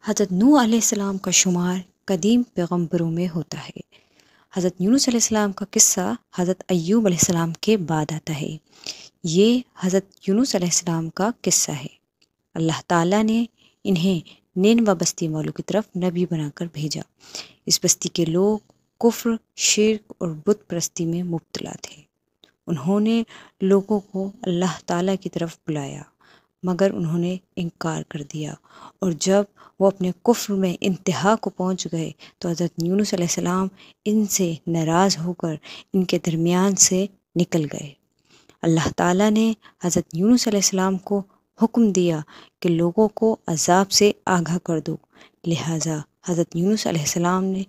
حضرت نوح علیہ السلام کا شمار قدیم پیغمبروں میں ہوتا ہے۔ حضرت یونس علیہ السلام کا قصہ حضرت ایوب علیہ السلام کے بعد آتا ہے۔ یہ حضرت یونس علیہ السلام کا قصہ ہے۔ اللہ تعالیٰ نے انہیں نینوا بستی والوں کی طرف نبی بنا کر بھیجا۔ اس بستی کے لوگ کفر، شرک اور بت پرستی میں مبتلا تھے۔ انہوں نے لوگوں کو اللہ تعالیٰ کی طرف بلایا، مگر انہوں نے انکار کر دیا، اور جب وہ اپنے کفر میں انتہا کو پہنچ گئے تو حضرت یونس علیہ السلام ان سے ناراض ہو کر ان کے درمیان سے نکل گئے۔ اللہ تعالیٰ نے حضرت یونس علیہ السلام کو حکم دیا کہ لوگوں کو عذاب سے آگاہ کر دو، لہٰذا حضرت یونس علیہ السلام نے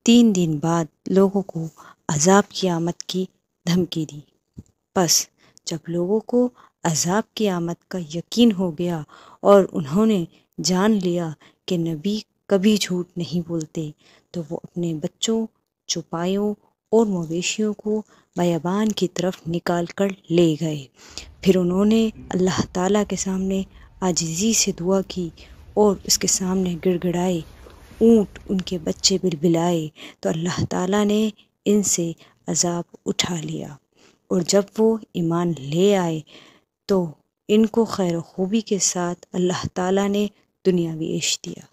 3 دن بعد لوگوں کو عذاب کی آمد کی دھمکی دی۔ پس جب لوگوں کو عذاب کی آمد کا یقین ہو گیا اور انہوں نے جان لیا کہ نبی کبھی جھوٹ نہیں بولتے، تو وہ اپنے بچوں، چوپایوں اور مویشیوں کو بیابان کی طرف نکال کر لے گئے۔ پھر انہوں نے اللہ تعالیٰ کے سامنے عاجزی سے دعا کی اور اس کے سامنے گڑ گڑائے، اونٹ ان کے بچے بلبلائے، تو اللہ تعالیٰ نے ان سے عذاب اٹھا لیا، اور جب وہ ایمان لے آئے تو ان کو خیر و خوبی کے ساتھ اللہ تعالیٰ نے دنیاوی عیش دیا۔